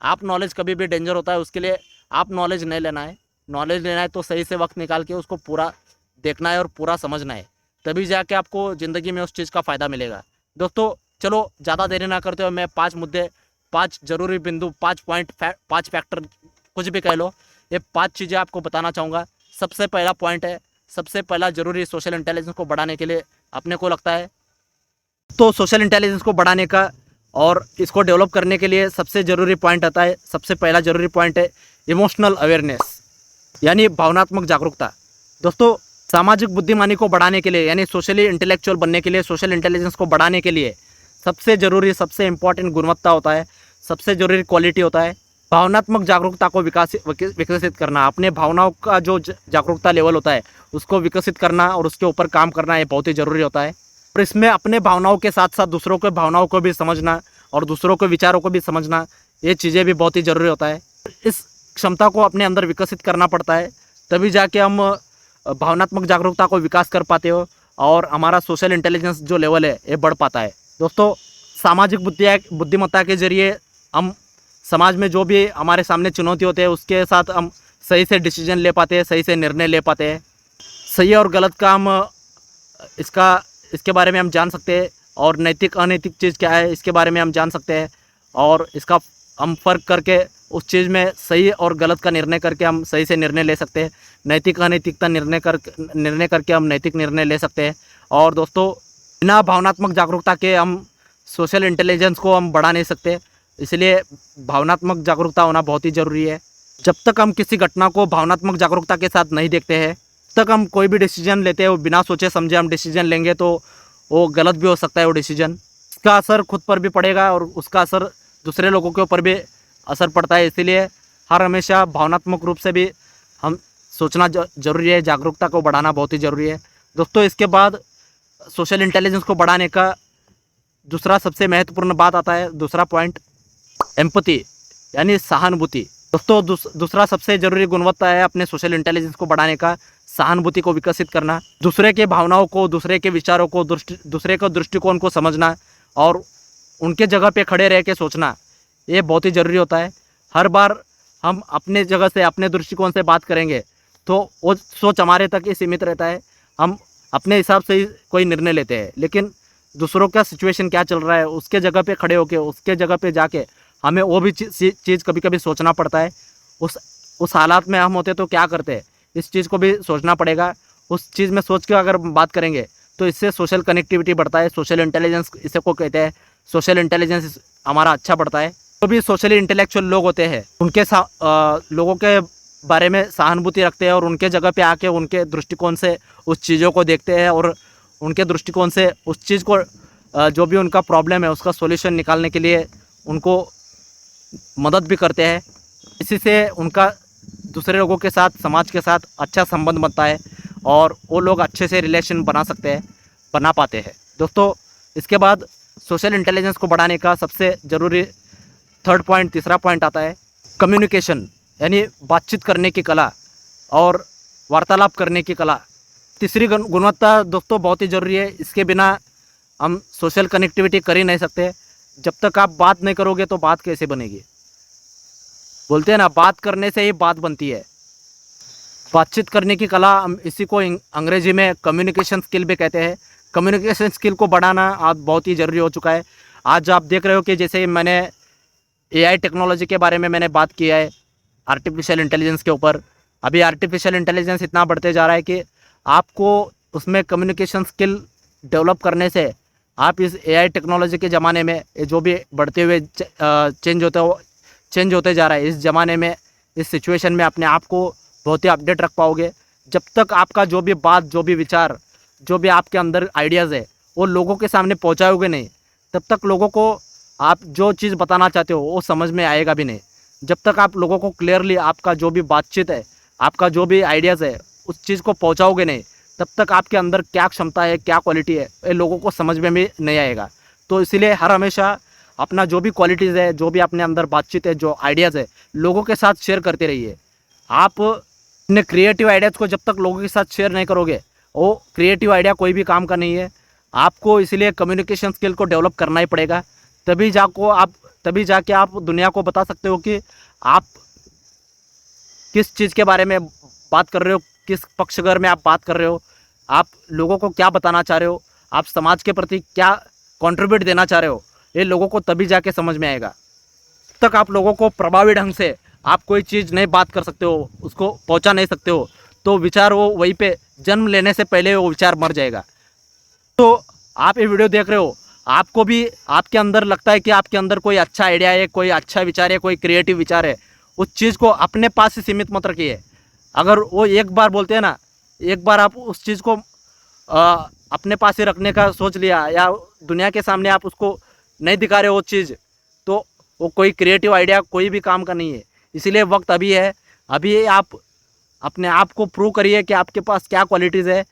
आप नॉलेज कभी भी डेंजर होता है, उसके लिए आप नॉलेज नहीं लेना है। नॉलेज लेना है तो सही से वक्त निकाल के उसको पूरा देखना है और पूरा समझना है, तभी जाके आपको ज़िंदगी में उस चीज़ का फ़ायदा मिलेगा। दोस्तों चलो ज़्यादा देरी ना करते हुए मैं 5 मुद्दे, 5 जरूरी बिंदु, 5 पॉइंट, 5 फैक्टर, कुछ भी कह लो, ये 5 चीज़ें आपको बताना चाहूँगा। सबसे पहला पॉइंट है, सबसे पहला ज़रूरी सोशल इंटेलिजेंस को बढ़ाने के लिए अपने को लगता है, तो सोशल इंटेलिजेंस को बढ़ाने का और इसको डेवलप करने के लिए सबसे ज़रूरी पॉइंट आता है, सबसे पहला ज़रूरी पॉइंट है इमोशनल अवेयरनेस, यानी भावनात्मक जागरूकता। दोस्तों सामाजिक बुद्धिमानी को बढ़ाने के लिए, यानी सोशली इंटेलेक्चुअल बनने के लिए, सोशल इंटेलिजेंस को बढ़ाने के लिए सबसे ज़रूरी, सबसे इम्पॉर्टेंट गुणवत्ता होता है, सबसे ज़रूरी क्वालिटी होता है भावनात्मक जागरूकता को विकसित करना। अपने भावनाओं का जो जागरूकता लेवल होता है उसको विकसित करना और उसके ऊपर काम करना, ये बहुत ही ज़रूरी होता है। और इसमें अपने भावनाओं के साथ साथ दूसरों के भावनाओं को भी समझना और दूसरों के विचारों को भी समझना, ये चीज़ें भी बहुत ही ज़रूरी होता है। इस क्षमता को अपने अंदर विकसित करना पड़ता है, तभी जाके हम भावनात्मक जागरूकता को विकास कर पाते हो और हमारा सोशल इंटेलिजेंस जो लेवल है ये बढ़ पाता है। दोस्तों सामाजिक बुद्धिमत्ता के जरिए हम समाज में जो भी हमारे सामने चुनौती होते हैं उसके साथ हम सही से डिसीजन ले पाते हैं, सही से निर्णय ले पाते हैं। सही और गलत का हम इसके बारे में हम जान सकते हैं, और नैतिक अनैतिक चीज़ क्या है इसके बारे में हम जान सकते हैं, और इसका हम फ़र्क करके उस चीज़ में सही और गलत का निर्णय करके हम सही से निर्णय ले सकते हैं। नैतिक अनैतिकता निर्णय करके हम नैतिक निर्णय ले सकते हैं। और दोस्तों बिना भावनात्मक जागरूकता के हम सोशल इंटेलिजेंस को हम बढ़ा नहीं सकते, इसलिए भावनात्मक जागरूकता होना बहुत ही ज़रूरी है। जब तक हम किसी घटना को भावनात्मक जागरूकता के साथ नहीं देखते हैं, तब तक हम कोई भी डिसीजन लेते हैं वो बिना सोचे समझे हम डिसीजन लेंगे तो वो गलत भी हो सकता है। वो डिसीजन, उसका असर खुद पर भी पड़ेगा और उसका असर दूसरे लोगों के ऊपर भी असर पड़ता है। इसीलिए हर हमेशा भावनात्मक रूप से भी हम सोचना ज़रूरी है, जागरूकता को बढ़ाना बहुत ही ज़रूरी है। दोस्तों इसके बाद सोशल इंटेलिजेंस को बढ़ाने का दूसरा सबसे महत्वपूर्ण बात आता है, दूसरा पॉइंट एम्पैथी, यानी सहानुभूति। दोस्तों दूसरा सबसे ज़रूरी गुणवत्ता है अपने सोशल इंटेलिजेंस को बढ़ाने का, सहानुभूति को विकसित करना। दूसरे के भावनाओं को, दूसरे के विचारों को, दूसरे के दृष्टिकोण को समझना और उनके जगह पे खड़े रह के सोचना, ये बहुत ही ज़रूरी होता है। हर बार हम अपने जगह से, अपने दृष्टिकोण से बात करेंगे तो वो सोच हमारे तक ही सीमित रहता है। हम अपने हिसाब से ही कोई निर्णय लेते हैं, लेकिन दूसरों का सिचुएशन क्या चल रहा है उसके जगह पे खड़े होके, उसके जगह पे जाके हमें वो भी चीज़ कभी कभी सोचना पड़ता है। उस हालात में हम होते तो क्या करते हैं, इस चीज़ को भी सोचना पड़ेगा। उस चीज़ में सोच के अगर बात करेंगे तो इससे सोशल कनेक्टिविटी बढ़ता है, सोशल इंटेलिजेंस इसे को कहते हैं। सोशल इंटेलिजेंस हमारा अच्छा बढ़ता है। तो भी सोशली इंटेलेक्चुअल लोग होते हैं, उनके लोगों के बारे में सहानुभूति रखते हैं और उनके जगह पे आके उनके दृष्टिकोण से उस चीज़ों को देखते हैं और उनके दृष्टिकोण से उस चीज़ को जो भी उनका प्रॉब्लम है उसका सॉल्यूशन निकालने के लिए उनको मदद भी करते हैं। इसी से उनका दूसरे लोगों के साथ, समाज के साथ अच्छा संबंध बनता है और वो लोग अच्छे से रिलेशन बना पाते हैं। दोस्तों, इसके बाद सोशल इंटेलिजेंस को बढ़ाने का सबसे ज़रूरी तीसरा पॉइंट आता है कम्युनिकेशन, यानी बातचीत करने की कला और वार्तालाप करने की कला। तीसरी गुणवत्ता दोस्तों बहुत ही ज़रूरी है। इसके बिना हम सोशल कनेक्टिविटी कर ही नहीं सकते। जब तक आप बात नहीं करोगे तो बात कैसे बनेगी। बोलते हैं ना, बात करने से ही बात बनती है। बातचीत करने की कला, हम इसी को अंग्रेजी में कम्युनिकेशन स्किल भी कहते हैं। कम्युनिकेशन स्किल को बढ़ाना आज बहुत ही ज़रूरी हो चुका है। आज आप देख रहे हो कि जैसे मैंने एआई टेक्नोलॉजी के बारे में मैंने बात किया है, आर्टिफिशियल इंटेलिजेंस के ऊपर। अभी आर्टिफिशियल इंटेलिजेंस इतना बढ़ते जा रहा है कि आपको उसमें कम्युनिकेशन स्किल डेवलप करने से आप इस एआई टेक्नोलॉजी के ज़माने में जो भी बढ़ते हुए चेंज होते जा रहा है, इस ज़माने में, इस सिचुएशन में अपने आप को बहुत ही अपडेट रख पाओगे। जब तक आपका जो भी बात, जो भी विचार, जो भी आपके अंदर आइडियाज़ है वो लोगों के सामने पहुंचाओगे नहीं, तब तक लोगों को आप जो चीज़ बताना चाहते हो वो समझ में आएगा भी नहीं। जब तक आप लोगों को क्लियरली आपका जो भी बातचीत है, आपका जो भी आइडियाज़ है, उस चीज़ को पहुंचाओगे नहीं, तब तक आपके अंदर क्या क्षमता है, क्या क्वालिटी है, ये लोगों को समझ में भी नहीं आएगा। तो इसीलिए हर हमेशा अपना जो भी क्वालिटीज़ है, जो भी अपने अंदर बातचीत है, जो आइडियाज़ है, लोगों के साथ शेयर करते रहिए। आप अपने क्रिएटिव आइडियाज़ को जब तक लोगों के साथ शेयर नहीं करोगे, वो क्रिएटिव आइडिया कोई भी काम का नहीं है। आपको इसलिए कम्युनिकेशन स्किल को डेवलप करना ही पड़ेगा। तभी जाके आप दुनिया को बता सकते हो कि आप किस चीज़ के बारे में बात कर रहे हो, किस पक्षगर में आप बात कर रहे हो, आप लोगों को क्या बताना चाह रहे हो, आप समाज के प्रति क्या कंट्रीब्यूट देना चाह रहे हो, ये लोगों को तभी जाके समझ में आएगा। तब तक आप लोगों को प्रभावी ढंग से आप कोई चीज़ नहीं बात कर सकते हो, उसको पहुंचा नहीं सकते हो, तो विचार वो वहीं पे जन्म लेने से पहले वो विचार मर जाएगा। तो आप ये वीडियो देख रहे हो, आपको भी आपके अंदर लगता है कि आपके अंदर कोई अच्छा आइडिया है, कोई अच्छा विचार है, कोई क्रिएटिव विचार है, उस चीज़ को अपने पास ही सीमित मत रखिए। अगर वो एक बार बोलते हैं ना, एक बार आप उस चीज़ को अपने पास ही रखने का सोच लिया या दुनिया के सामने आप उसको नहीं दिखा रहे हो वो चीज़, तो वो कोई क्रिएटिव आइडिया कोई भी काम का नहीं है। इसीलिए वक्त अभी है। अभी आप अपने आप को प्रूव करिए कि आपके पास क्या क्वालिटीज़ है।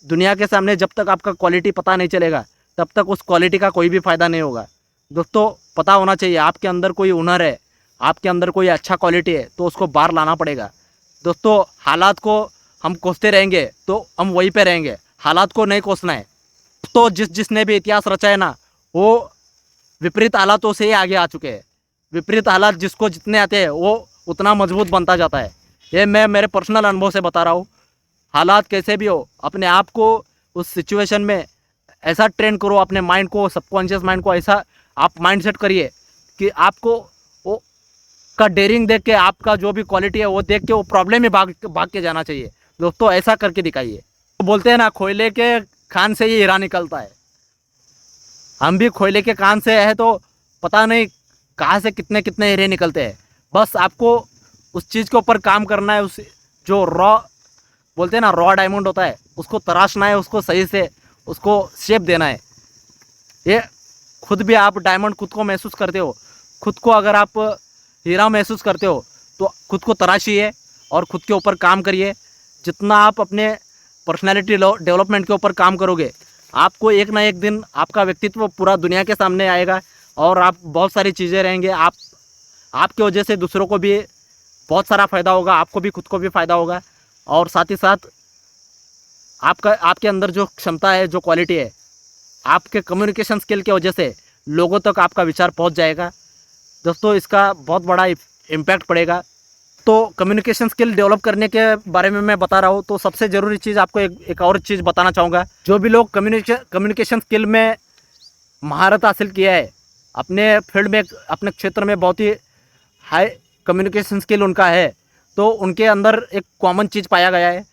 दुनिया के सामने जब तक आपका क्वालिटी पता नहीं चलेगा, तब तक उस क्वालिटी का कोई भी फ़ायदा नहीं होगा। दोस्तों, पता होना चाहिए आपके अंदर कोई हुनर है, आपके अंदर कोई अच्छा क्वालिटी है, तो उसको बाहर लाना पड़ेगा। दोस्तों, हालात को हम कोसते रहेंगे तो हम वहीं पे रहेंगे, हालात को नहीं कोसना है। तो जिसने भी इतिहास रचा है ना, वो विपरीत हालातों से ही आगे आ चुके हैं। विपरीत हालात जिसको जितने आते हैं वो उतना मजबूत बनता जाता है। ये मैं मेरे पर्सनल अनुभव से बता रहा हूँ। हालात कैसे भी हो, अपने आप को उस सिचुएशन में ऐसा ट्रेन करो, अपने माइंड को, सबकॉन्शियस माइंड को ऐसा आप माइंडसेट करिए कि आपको वो का डेयरिंग देख के, आपका जो भी क्वालिटी है वो देख के वो प्रॉब्लम में भाग के जाना चाहिए। दोस्तों, ऐसा करके दिखाइए। तो बोलते हैं ना, कोयले के खान से ही हीरा निकलता है। हम भी कोयले के कान से है तो पता नहीं कहाँ से कितने कितने हीरे निकलते हैं। बस आपको उस चीज़ के ऊपर काम करना है। उस जो बोलते हैं ना, रॉ डायमंड होता है, उसको तराशना है, उसको सही से उसको शेप देना है। ये खुद भी आप डायमंड खुद को महसूस करते हो, खुद को अगर आप हीरा महसूस करते हो तो खुद को तराशिए और खुद के ऊपर काम करिए। जितना आप अपने पर्सनैलिटी डेवलपमेंट के ऊपर काम करोगे, आपको एक ना एक दिन आपका व्यक्तित्व पूरा दुनिया के सामने आएगा और आप बहुत सारी चीज़ें रहेंगे। आपके वजह से दूसरों को भी बहुत सारा फ़ायदा होगा, आपको भी खुद को भी फ़ायदा होगा। और साथ ही साथ आपके अंदर जो क्षमता है, जो क्वालिटी है, आपके कम्युनिकेशन स्किल की वजह से लोगों तक आपका विचार पहुंच जाएगा। दोस्तों, इसका बहुत बड़ा इम्पैक्ट पड़ेगा। दोस्तों कम्युनिकेशन स्किल डेवलप करने के बारे में मैं बता रहा हूँ, तो सबसे ज़रूरी चीज़ आपको एक और चीज़ बताना चाहूँगा। जो भी लोग कम्युनिकेशन स्किल में महारत हासिल किया है, अपने फील्ड में, अपने क्षेत्र में बहुत ही हाई कम्युनिकेशन स्किल उनका है, तो उनके अंदर एक कॉमन चीज़ पाया गया है।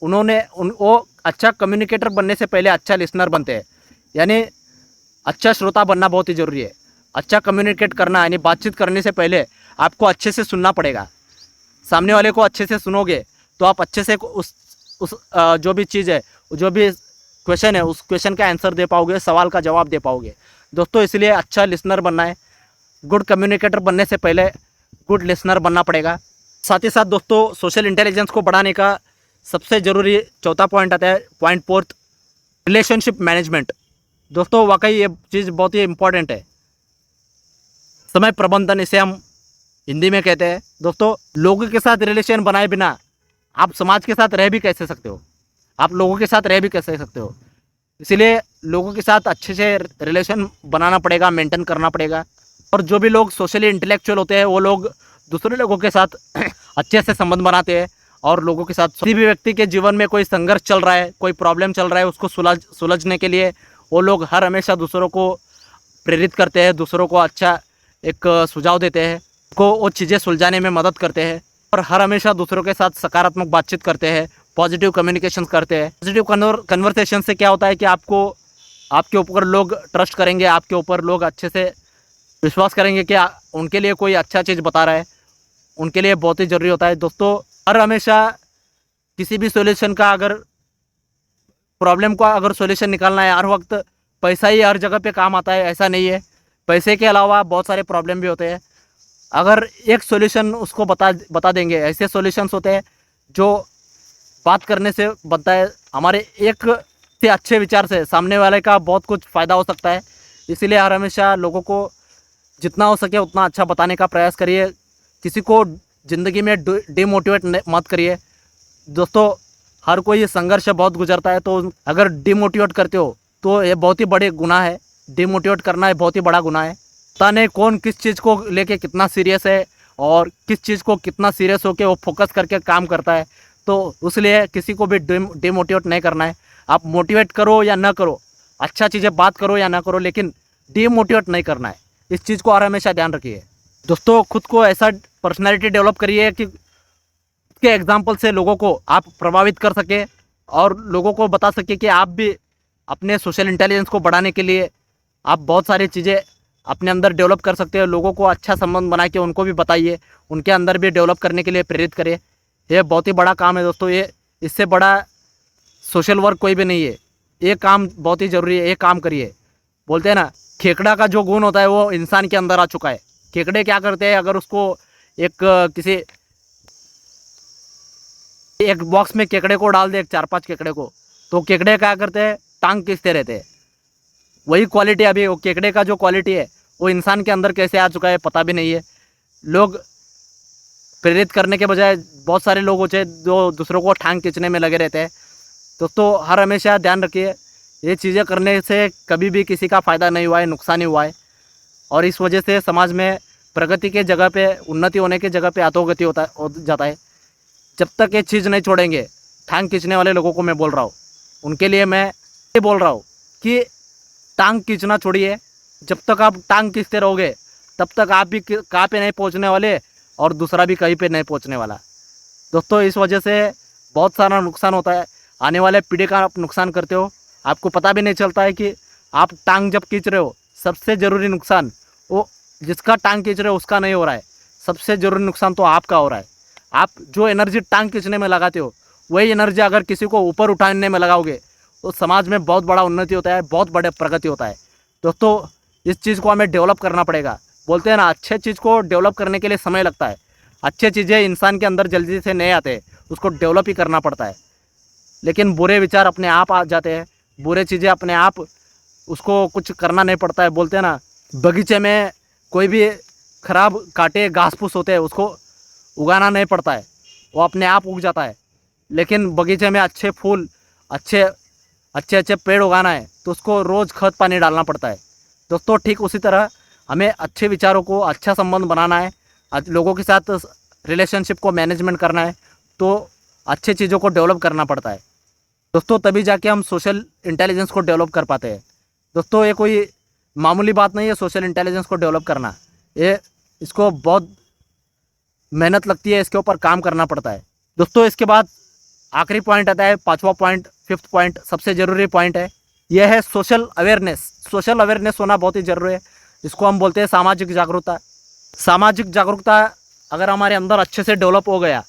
वो अच्छा कम्युनिकेटर बनने से पहले अच्छा लिसनर बनते हैं, यानी अच्छा श्रोता बनना बहुत ही ज़रूरी है। अच्छा कम्युनिकेट करना यानी बातचीत करने से पहले आपको अच्छे से सुनना पड़ेगा। सामने वाले को अच्छे से सुनोगे तो आप अच्छे से उस जो भी चीज़ है, जो भी क्वेश्चन है, उस क्वेश्चन का आंसर दे पाओगे, सवाल का जवाब दे पाओगे। दोस्तों इसलिए अच्छा लिसनर बनना है। गुड कम्युनिकेटर बनने से पहले गुड लिसनर बनना पड़ेगा। साथ ही साथ दोस्तों सोशल इंटेलिजेंस को बढ़ाने का सबसे ज़रूरी चौथा पॉइंट आता है, पॉइंट फोर्थ, रिलेशनशिप मैनेजमेंट। दोस्तों वाकई ये चीज़ बहुत ही इम्पॉर्टेंट है। समय प्रबंधन इसे हम हिंदी में कहते हैं। दोस्तों लोगों के साथ रिलेशन बनाए बिना आप समाज के साथ रह भी कैसे सकते हो, आप लोगों के साथ रह भी कैसे सकते हो। इसीलिए लोगों के साथ अच्छे से रिलेशन बनाना पड़ेगा, मेंटेन करना पड़ेगा। और जो भी लोग सोशली इंटेलेक्चुअल होते हैं वो लोग दूसरे लोगों के साथ अच्छे से संबंध बनाते हैं और लोगों के साथ, किसी भी व्यक्ति के जीवन में कोई संघर्ष चल रहा है, कोई प्रॉब्लम चल रहा है, उसको सुलझने के लिए वो लोग हर हमेशा दूसरों को प्रेरित करते हैं, दूसरों को अच्छा एक सुझाव देते हैं, को वो चीज़ें सुलझाने में मदद करते हैं और हर हमेशा दूसरों के साथ सकारात्मक बातचीत करते हैं, पॉजिटिव कम्युनिकेशन करते हैं। पॉजिटिव कन्वर्सेशन से क्या होता है कि आपके ऊपर लोग ट्रस्ट करेंगे, आपके ऊपर लोग अच्छे से विश्वास करेंगे कि उनके लिए कोई अच्छा चीज़ बता रहा है, उनके लिए बहुत ही ज़रूरी होता है। दोस्तों हर हमेशा किसी भी सॉल्यूशन का, अगर प्रॉब्लम का अगर सॉल्यूशन निकालना है, हर वक्त पैसा ही हर जगह पे काम आता है ऐसा नहीं है। पैसे के अलावा बहुत सारे प्रॉब्लम भी होते हैं। अगर एक सॉल्यूशन उसको बता देंगे, ऐसे सॉल्यूशंस होते हैं जो बात करने से बनता है। हमारे एक से अच्छे विचार से सामने वाले का बहुत कुछ फ़ायदा हो सकता है। इसीलिए हर हमेशा लोगों को जितना हो सके उतना अच्छा बताने का प्रयास करिए। किसी को ज़िंदगी में डिमोटिवेट मत करिए। दोस्तों हर कोई ये संघर्ष से बहुत गुजरता है, तो अगर डिमोटिवेट करते हो तो ये बहुत ही बड़े गुनाह है। डिमोटिवेट करना है बहुत ही बड़ा गुनाह है। पता नहीं कौन किस चीज़ को लेके कितना सीरियस है और किस चीज़ को कितना सीरियस होकर वो फोकस करके काम करता है, तो उसलिए किसी को भी डिमोटिवेट नहीं करना है। आप मोटिवेट करो या ना करो, अच्छा चीज़ें बात करो या ना करो, लेकिन डिमोटिवेट नहीं करना है। इस चीज़ को हर हमेशा ध्यान रखिए। दोस्तों खुद को ऐसा पर्सनैलिटी डेवलप करिए कि के एग्जाम्पल से लोगों को आप प्रभावित कर सके और लोगों को बता सके कि आप भी अपने सोशल इंटेलिजेंस को बढ़ाने के लिए आप बहुत सारी चीज़ें अपने अंदर डेवलप कर सकते हो। लोगों को अच्छा संबंध बना के उनको भी बताइए, उनके अंदर भी डेवलप करने के लिए प्रेरित करिए। ये बहुत ही बड़ा काम है दोस्तों। ये इससे बड़ा सोशल वर्क कोई भी नहीं है। ये काम बहुत ही ज़रूरी है, ये काम करिए। बोलते हैं ना, खेकड़ा का जो गुण होता है वो इंसान के अंदर आ चुका है। खेकड़े क्या करते हैं, अगर उसको किसी एक बॉक्स में केकड़े को डाल दे, एक 4-5 केकड़े को, तो केकड़े क्या करते हैं, टांग खींचते रहते हैं। वही क्वालिटी अभी वो केकड़े का जो क्वालिटी है वो इंसान के अंदर कैसे आ चुका है पता भी नहीं है। लोग प्रेरित करने के बजाय बहुत सारे लोग होते हैं जो दूसरों को टांग खींचने में लगे रहते हैं। दोस्तों हर हमेशा ध्यान रखिए, ये चीज़ें करने से कभी भी किसी का फ़ायदा नहीं हुआ है, नुकसान ही हुआ है। और इस वजह से समाज में प्रगति के जगह पे, उन्नति होने के जगह पे अधोगति हो जाता है। जब तक ये चीज़ नहीं छोड़ेंगे, टांग खींचने वाले लोगों को मैं बोल रहा हूँ, उनके लिए मैं ये बोल रहा हूँ कि टांग खींचना छोड़िए। जब तक आप टांग खींचते रहोगे तब तक आप भी कहाँ पे नहीं पहुँचने वाले और दूसरा भी कहीं पे नहीं पहुँचने वाला। दोस्तों इस वजह से बहुत सारा नुकसान होता है। आने वाले पीढ़ी का आप नुकसान करते हो, आपको पता भी नहीं चलता है कि आप टांग जब खींच रहे हो। सबसे ज़रूरी नुकसान वो जिसका टांग खींच रहे हो उसका नहीं हो रहा है, सबसे ज़रूरी नुकसान तो आपका हो रहा है। आप जो एनर्जी टांग खींचने में लगाते हो वही एनर्जी अगर किसी को ऊपर उठाने में लगाओगे तो समाज में बहुत बड़ा उन्नति होता है, बहुत बड़े प्रगति होता है। दोस्तों इस चीज़ को हमें डेवलप करना पड़ेगा। बोलते हैं ना, अच्छे चीज़ को डेवलप करने के लिए समय लगता है। अच्छे चीज़ें इंसान के अंदर जल्दी से नहीं आते, उसको डेवलप ही करना पड़ता है। लेकिन बुरे विचार अपने आप आ जाते हैं, बुरे चीज़ें अपने आप, उसको कुछ करना नहीं पड़ता है। बोलते हैं ना, बगीचे में कोई भी खराब काटे घास फूस होते हैं, उसको उगाना नहीं पड़ता है, वो अपने आप उग जाता है। लेकिन बगीचे में अच्छे फूल, अच्छे अच्छे पेड़ उगाना है तो उसको रोज़ खाद पानी डालना पड़ता है। दोस्तों ठीक उसी तरह हमें अच्छे विचारों को, अच्छा संबंध बनाना है, लोगों के साथ रिलेशनशिप को मैनेजमेंट करना है तो अच्छे चीज़ों को डेवलप करना पड़ता है दोस्तों, तभी जाके हम सोशल इंटेलिजेंस को डेवलप कर पाते हैं। दोस्तों ये कोई मामूली बात नहीं है सोशल इंटेलिजेंस को डेवलप करना, ये इसको बहुत मेहनत लगती है, इसके ऊपर काम करना पड़ता है दोस्तों। इसके बाद आखिरी पॉइंट आता है, पांचवा पॉइंट, फिफ्थ पॉइंट, सबसे ज़रूरी पॉइंट है, यह है सोशल अवेयरनेस। सोशल अवेयरनेस होना बहुत ही ज़रूरी है, इसको हम बोलते हैं सामाजिक जागरूकता। सामाजिक जागरूकता अगर हमारे अंदर अच्छे से डेवलप हो गया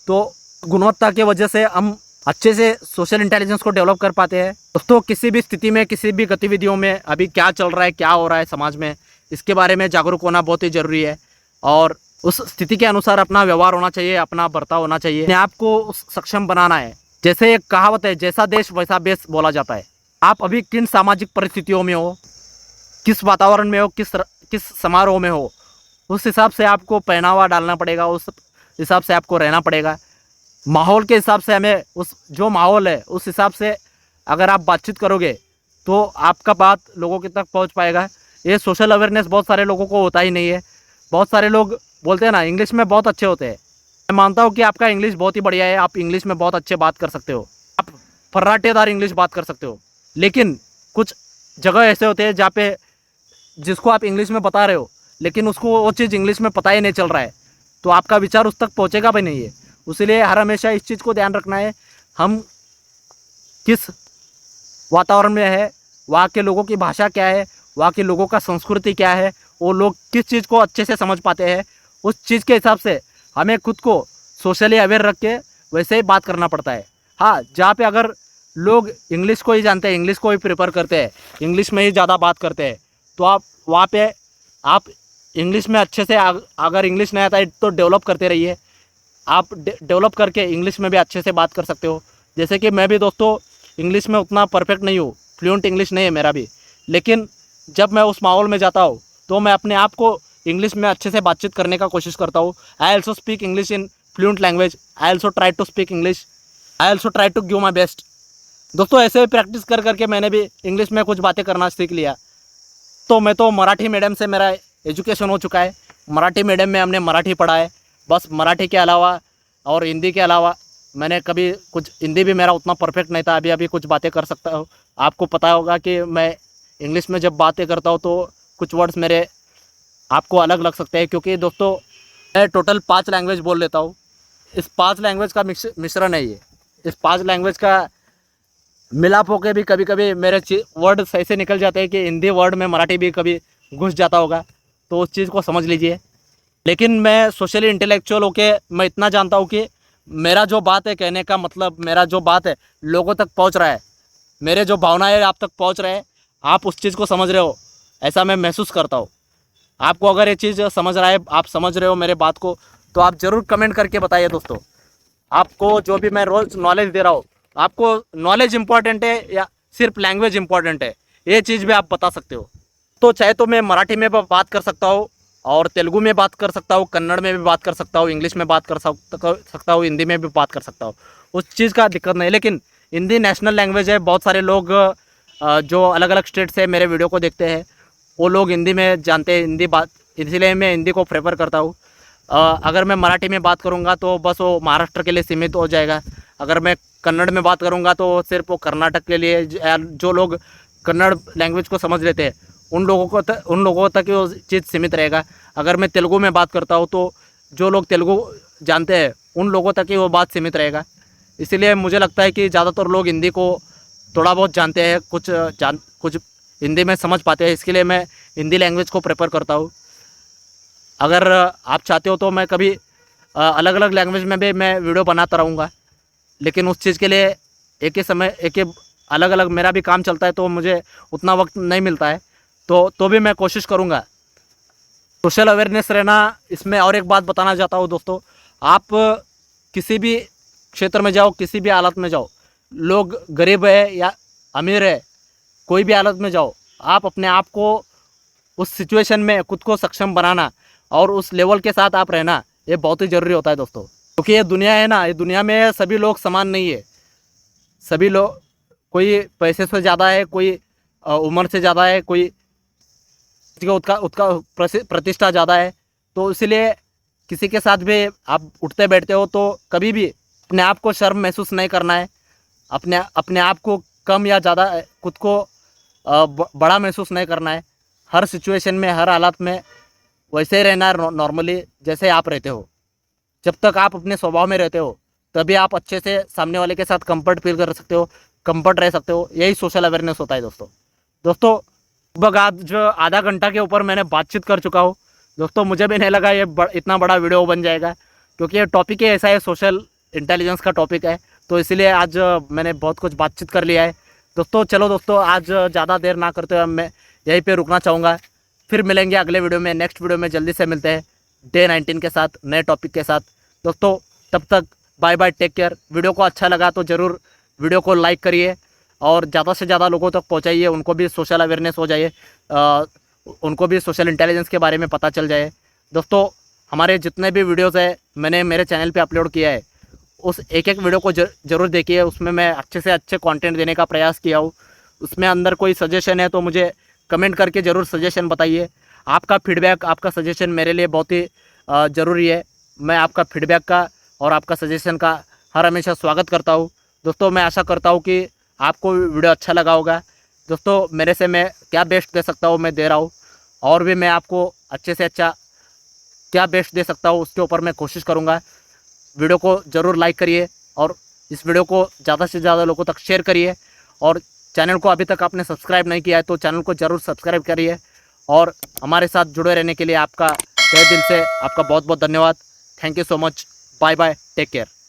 तो गुणवत्ता की वजह से हम अच्छे से सोशल इंटेलिजेंस को डेवलप कर पाते हैं दोस्तों। किसी भी स्थिति में, किसी भी गतिविधियों में अभी क्या चल रहा है, क्या हो रहा है समाज में, इसके बारे में जागरूक होना बहुत ही ज़रूरी है और उस स्थिति के अनुसार अपना व्यवहार होना चाहिए, अपना बर्ताव होना चाहिए, अपने आप को सक्षम बनाना है। जैसे एक कहावत है, जैसा देश वैसा बेस बोला जाता है। आप अभी किन सामाजिक परिस्थितियों में हो, किस वातावरण में हो, किस समारोह में हो, उस हिसाब से आपको पहनावा डालना पड़ेगा, उस हिसाब से आपको रहना पड़ेगा। माहौल के हिसाब से हमें उस जो माहौल है उस हिसाब से अगर आप बातचीत करोगे तो आपका बात लोगों के तक पहुंच पाएगा। ये सोशल अवेयरनेस बहुत सारे लोगों को होता ही नहीं है। बहुत सारे लोग बोलते हैं ना इंग्लिश में बहुत अच्छे होते हैं, मैं मानता हूँ कि आपका इंग्लिश बहुत ही बढ़िया है, आप इंग्लिश में बहुत अच्छे बात कर सकते हो, आप फर्राटेदार इंग्लिश बात कर सकते हो, लेकिन कुछ जगह ऐसे होते हैं जहाँ पे जिसको आप इंग्लिश में बता रहे हो लेकिन उसको वो चीज़ इंग्लिश में पता ही नहीं चल रहा है, तो आपका विचार उस तक पहुँचेगा भी नहीं है। इसलिए हर हमेशा इस चीज़ को ध्यान रखना है, हम किस वातावरण में है, वहाँ के लोगों की भाषा क्या है, वहाँ के लोगों का संस्कृति क्या है, वो लोग किस चीज़ को अच्छे से समझ पाते हैं, उस चीज़ के हिसाब से हमें खुद को सोशली अवेयर रख के वैसे ही बात करना पड़ता है। हाँ, जहाँ पे अगर लोग इंग्लिश को ही जानते हैं, इंग्लिश को ही प्रेफर करते हैं, इंग्लिश में ही ज़्यादा बात करते हैं, तो आप वहाँ पे आप इंग्लिश में अच्छे से अगर इंग्लिश नहीं आता है तो डेवलप करते रहिए। आप डेवलप करके इंग्लिश में भी अच्छे से बात कर सकते हो। जैसे कि मैं भी दोस्तों इंग्लिश में उतना परफेक्ट नहीं हूँ, फ्लुएंट इंग्लिश नहीं है मेरा भी, लेकिन जब मैं उस माहौल में जाता हूँ तो मैं अपने आप को इंग्लिश में अच्छे से बातचीत करने का कोशिश करता हूँ। I also speak English in fluent language, I also try to speak English, I also try to give my best. दोस्तों ऐसे ही प्रैक्टिस कर करके मैंने भी इंग्लिश में कुछ बातें करना सीख लिया। तो मैं तो मराठी मीडियम से मेरा एजुकेशन हो चुका है, मराठी मीडियम में हमने मराठी पढ़ा है, बस मराठी के अलावा और हिंदी के अलावा मैंने कभी कुछ, हिंदी भी मेरा उतना परफेक्ट नहीं था, अभी अभी कुछ बातें कर सकता हूँ। आपको पता होगा कि मैं इंग्लिश में जब बातें करता हूँ तो कुछ वर्ड्स मेरे आपको अलग लग सकते हैं, क्योंकि दोस्तों मैं टोटल 5 लैंग्वेज बोल लेता हूँ। इस 5 लैंग्वेज का मिश्रण है ये, इस 5 लैंग्वेज का मिलाप होकर भी कभी कभी मेरे वर्ड सही से निकल जाते हैं कि हिंदी वर्ड में मराठी भी कभी घुस जाता होगा, तो उस चीज़ को समझ लीजिए। लेकिन मैं सोशली इंटेलेक्चुअल होके मैं इतना जानता हूँ कि मेरा जो बात है कहने का मतलब, मेरा जो बात है लोगों तक पहुँच रहा है, मेरे जो भावनाएं आप तक पहुँच रहे हैं, आप उस चीज़ को समझ रहे हो, ऐसा मैं महसूस करता हूँ। आपको अगर ये चीज़ समझ रहा है, आप समझ रहे हो मेरे बात को, तो आप ज़रूर कमेंट करके बताइए दोस्तों। आपको जो भी मैं रोज़ नॉलेज दे रहा हूँ, आपको नॉलेज इंपॉर्टेंट है या सिर्फ लैंग्वेज इंपॉर्टेंट है, ये चीज़ भी आप बता सकते हो। तो चाहे तो मैं मराठी में बात कर सकता हूँ और तेलुगु में बात कर सकता हूँ, कन्नड़ में भी बात कर सकता हूँ, इंग्लिश में बात कर सकता हूँ, हिंदी में भी बात कर सकता हूँ, उस चीज़ का दिक्कत नहीं। लेकिन हिंदी नेशनल लैंग्वेज है, बहुत सारे लोग जो अलग अलग स्टेट से मेरे वीडियो को देखते हैं वो लोग हिंदी में जानते हैं हिंदी बात, इसलिए मैं हिंदी को प्रेफर करता हूँ। अगर मैं मराठी में बात करूँगा तो बस वो महाराष्ट्र के लिए सीमित हो जाएगा, अगर मैं कन्नड़ में बात करूँगा तो सिर्फ वो कर्नाटक के लिए, जो लोग कन्नड़ लैंग्वेज को समझ लेते हैं उन लोगों तक वो चीज़ सीमित रहेगा। अगर मैं तेलुगु में बात करता हूँ तो जो लोग तेलुगु जानते हैं उन लोगों तक ही वो बात सीमित रहेगा। इसीलिए मुझे लगता है कि ज़्यादातर लोग हिंदी को थोड़ा बहुत जानते हैं, कुछ हिंदी में समझ पाते हैं, इसके लिए मैं हिंदी लैंग्वेज को प्रेफर करता हूँ। अगर आप चाहते हो तो मैं कभी अलग अलग लैंग्वेज में भी मैं वीडियो बनाता रहूँगा, लेकिन उस चीज़ के लिए एक ही समय अलग अलग मेरा भी काम चलता है तो मुझे उतना वक्त नहीं मिलता है, तो भी मैं कोशिश करूँगा सोशल अवेयरनेस रहना। इसमें और एक बात बताना चाहता हूँ दोस्तों, आप किसी भी क्षेत्र में जाओ, किसी भी हालत में जाओ, लोग गरीब है या अमीर है, कोई भी हालत में जाओ, आप अपने आप को उस सिचुएशन में खुद को सक्षम बनाना और उस लेवल के साथ आप रहना, ये बहुत ही ज़रूरी होता है दोस्तों। क्योंकि ये दुनिया है ना, ये दुनिया में सभी लोग समान नहीं है, सभी लोग, कोई पैसे से ज़्यादा है, कोई उम्र से ज़्यादा है, कोई उसका प्रतिष्ठा ज़्यादा है, तो इसलिए किसी के साथ भी आप उठते बैठते हो तो कभी भी अपने आप को शर्म महसूस नहीं करना है, अपने अपने आप को कम या ज़्यादा खुद को बड़ा महसूस नहीं करना है। हर सिचुएशन में, हर हालात में वैसे ही रहना है नॉर्मली जैसे आप रहते हो। जब तक आप अपने स्वभाव में रहते हो तभी आप अच्छे से सामने वाले के साथ कंफर्ट फील कर सकते हो, कंफर्ट रह सकते हो। यही सोशल अवेयरनेस होता है दोस्तों लगभग आज आधा घंटा के ऊपर मैंने बातचीत कर चुका हूँ दोस्तों। मुझे भी नहीं लगा ये इतना बड़ा वीडियो बन जाएगा, क्योंकि ये टॉपिक ही ऐसा है, सोशल इंटेलिजेंस का टॉपिक है, तो इसलिए आज मैंने बहुत कुछ बातचीत कर लिया है दोस्तों। चलो दोस्तों, आज ज़्यादा देर ना करते हुए मैं यहीं पे रुकना चाहूँगा। फिर मिलेंगे अगले वीडियो में, नेक्स्ट वीडियो में जल्दी से मिलते हैं डे 19 के साथ, नए टॉपिक के साथ दोस्तों। तब तक bye bye, take care. Video को अच्छा लगा तो ज़रूर वीडियो को लाइक करिए और ज़्यादा से ज़्यादा लोगों तक पहुँचाइए, उनको भी सोशल अवेयरनेस हो जाए, उनको भी सोशल इंटेलिजेंस के बारे में पता चल जाए दोस्तों। हमारे जितने भी वीडियोज़ है मैंने मेरे चैनल पे अपलोड किया है, उस एक एक वीडियो को ज़रूर देखिए। उसमें मैं अच्छे से अच्छे कंटेंट देने का प्रयास किया हूँ। उसमें अंदर कोई सजेशन है तो मुझे कमेंट करके ज़रूर सजेशन बताइए। आपका फीडबैक, आपका सजेशन मेरे लिए बहुत ही ज़रूरी है। मैं आपका फीडबैक का और आपका सजेशन का हर हमेशा स्वागत करता हूँ दोस्तों। मैं आशा करता हूँ कि आपको वीडियो अच्छा लगा होगा दोस्तों। मेरे से मैं क्या बेस्ट दे सकता हूँ मैं दे रहा हूँ, और भी मैं आपको अच्छे से अच्छा क्या बेस्ट दे सकता हूँ उसके ऊपर मैं कोशिश करूँगा। वीडियो को ज़रूर लाइक करिए और इस वीडियो को ज़्यादा से ज़्यादा लोगों तक शेयर करिए, और चैनल को अभी तक आपने सब्सक्राइब नहीं किया है तो चैनल को ज़रूर सब्सक्राइब करिए। और हमारे साथ जुड़े रहने के लिए आपका तहे दिल से आपका बहुत बहुत धन्यवाद। Thank you so much. Bye bye, take care.